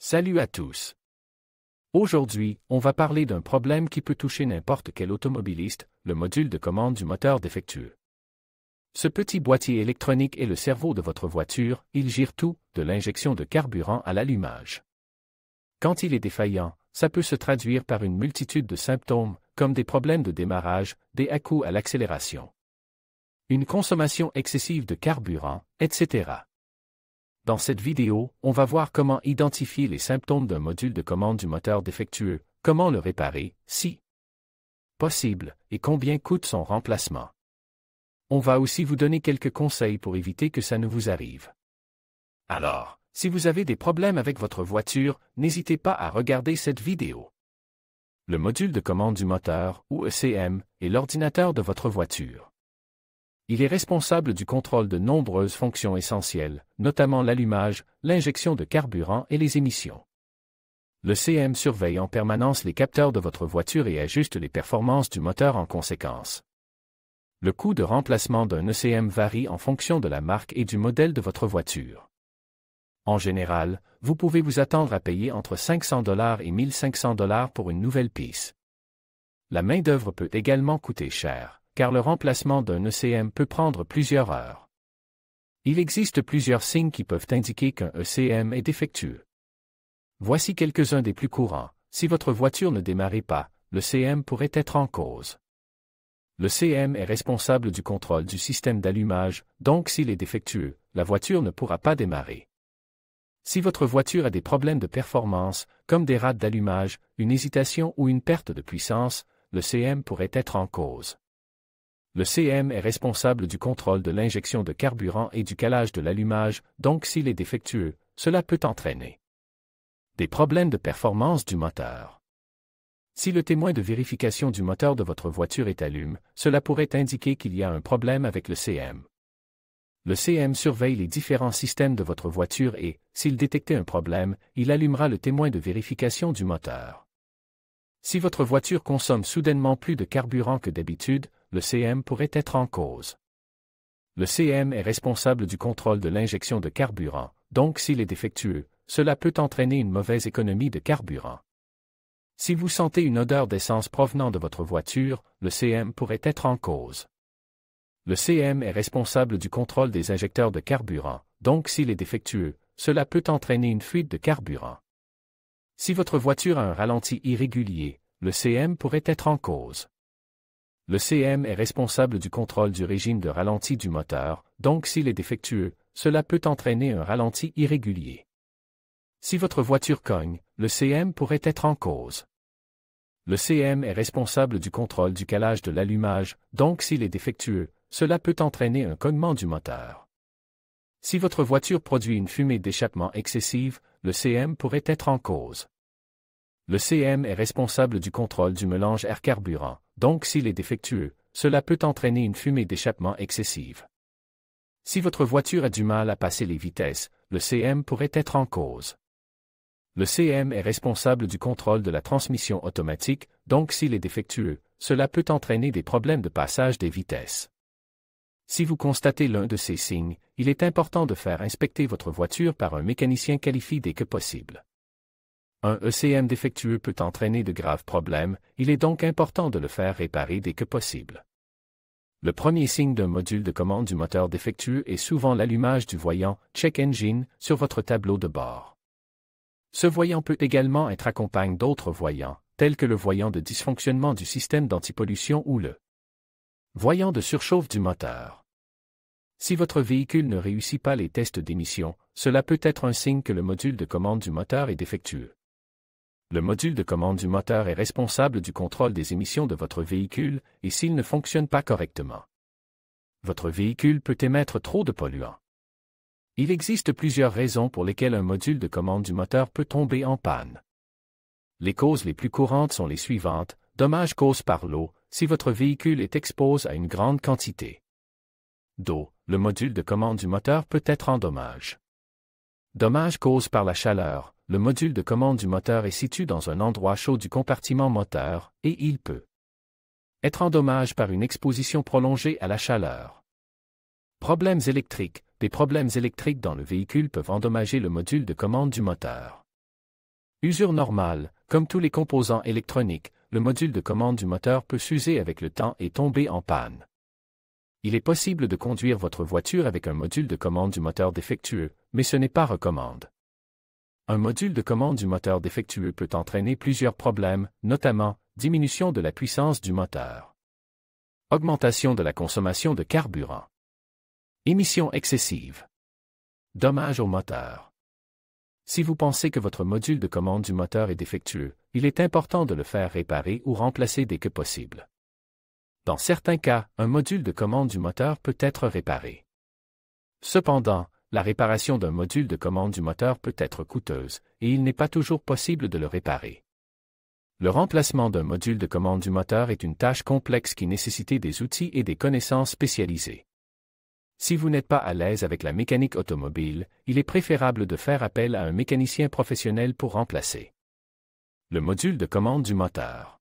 Salut à tous. Aujourd'hui, on va parler d'un problème qui peut toucher n'importe quel automobiliste, le module de commande du moteur défectueux. Ce petit boîtier électronique est le cerveau de votre voiture, il gère tout, de l'injection de carburant à l'allumage. Quand il est défaillant, ça peut se traduire par une multitude de symptômes, comme des problèmes de démarrage, des à-coups à l'accélération, une consommation excessive de carburant, etc. Dans cette vidéo, on va voir comment identifier les symptômes d'un module de commande du moteur défectueux, comment le réparer, si possible, et combien coûte son remplacement. On va aussi vous donner quelques conseils pour éviter que ça ne vous arrive. Alors, si vous avez des problèmes avec votre voiture, n'hésitez pas à regarder cette vidéo. Le module de commande du moteur, ou ECM, est l'ordinateur de votre voiture. Il est responsable du contrôle de nombreuses fonctions essentielles, notamment l'allumage, l'injection de carburant et les émissions. Le CM surveille en permanence les capteurs de votre voiture et ajuste les performances du moteur en conséquence. Le coût de remplacement d'un ECM varie en fonction de la marque et du modèle de votre voiture. En général, vous pouvez vous attendre à payer entre $500 et $1 500 pour une nouvelle pièce. La main-d'œuvre peut également coûter cher, car le remplacement d'un ECM peut prendre plusieurs heures. Il existe plusieurs signes qui peuvent indiquer qu'un ECM est défectueux. Voici quelques-uns des plus courants. Si votre voiture ne démarre pas, le CM pourrait être en cause. Le CM est responsable du contrôle du système d'allumage, donc s'il est défectueux, la voiture ne pourra pas démarrer. Si votre voiture a des problèmes de performance, comme des rates d'allumage, une hésitation ou une perte de puissance, le CM pourrait être en cause. Le CM est responsable du contrôle de l'injection de carburant et du calage de l'allumage, donc s'il est défectueux, cela peut entraîner des problèmes de performance du moteur. Si le témoin de vérification du moteur de votre voiture est allumé, cela pourrait indiquer qu'il y a un problème avec le CM. Le CM surveille les différents systèmes de votre voiture et, s'il détecte un problème, il allumera le témoin de vérification du moteur. Si votre voiture consomme soudainement plus de carburant que d'habitude, le CM pourrait être en cause. Le CM est responsable du contrôle de l'injection de carburant, donc s'il est défectueux, cela peut entraîner une mauvaise économie de carburant. Si vous sentez une odeur d'essence provenant de votre voiture, le CM pourrait être en cause. Le CM est responsable du contrôle des injecteurs de carburant, donc s'il est défectueux, cela peut entraîner une fuite de carburant. Si votre voiture a un ralenti irrégulier, le CM pourrait être en cause. Le CM est responsable du contrôle du régime de ralenti du moteur, donc s'il est défectueux, cela peut entraîner un ralenti irrégulier. Si votre voiture cogne, le CM pourrait être en cause. Le CM est responsable du contrôle du calage de l'allumage, donc s'il est défectueux, cela peut entraîner un cognement du moteur. Si votre voiture produit une fumée d'échappement excessive, le CM pourrait être en cause. Le CM est responsable du contrôle du mélange air-carburant, donc s'il est défectueux, cela peut entraîner une fumée d'échappement excessive. Si votre voiture a du mal à passer les vitesses, le CM pourrait être en cause. Le CM est responsable du contrôle de la transmission automatique, donc s'il est défectueux, cela peut entraîner des problèmes de passage des vitesses. Si vous constatez l'un de ces signes, il est important de faire inspecter votre voiture par un mécanicien qualifié dès que possible. Un ECM défectueux peut entraîner de graves problèmes, il est donc important de le faire réparer dès que possible. Le premier signe d'un module de commande du moteur défectueux est souvent l'allumage du voyant « Check Engine » sur votre tableau de bord. Ce voyant peut également être accompagné d'autres voyants, tels que le voyant de dysfonctionnement du système d'antipollution ou le voyant de surchauffe du moteur. Si votre véhicule ne réussit pas les tests d'émission, cela peut être un signe que le module de commande du moteur est défectueux. Le module de commande du moteur est responsable du contrôle des émissions de votre véhicule, et s'il ne fonctionne pas correctement, votre véhicule peut émettre trop de polluants. Il existe plusieurs raisons pour lesquelles un module de commande du moteur peut tomber en panne. Les causes les plus courantes sont les suivantes: dommages causés par l'eau, si votre véhicule est exposé à une grande quantité d'eau, le module de commande du moteur peut être en dommage. Dommages causés par la chaleur, le module de commande du moteur est situé dans un endroit chaud du compartiment moteur, et il peut être en dommage par une exposition prolongée à la chaleur. Problèmes électriques. Des problèmes électriques dans le véhicule peuvent endommager le module de commande du moteur. Usure normale, comme tous les composants électroniques, le module de commande du moteur peut s'user avec le temps et tomber en panne. Il est possible de conduire votre voiture avec un module de commande du moteur défectueux, mais ce n'est pas recommandé. Un module de commande du moteur défectueux peut entraîner plusieurs problèmes, notamment diminution de la puissance du moteur, augmentation de la consommation de carburant, émissions excessives, dommages au moteur. Si vous pensez que votre module de commande du moteur est défectueux, il est important de le faire réparer ou remplacer dès que possible. Dans certains cas, un module de commande du moteur peut être réparé. Cependant, la réparation d'un module de commande du moteur peut être coûteuse, et il n'est pas toujours possible de le réparer. Le remplacement d'un module de commande du moteur est une tâche complexe qui nécessite des outils et des connaissances spécialisées. Si vous n'êtes pas à l'aise avec la mécanique automobile, il est préférable de faire appel à un mécanicien professionnel pour remplacer le module de commande du moteur.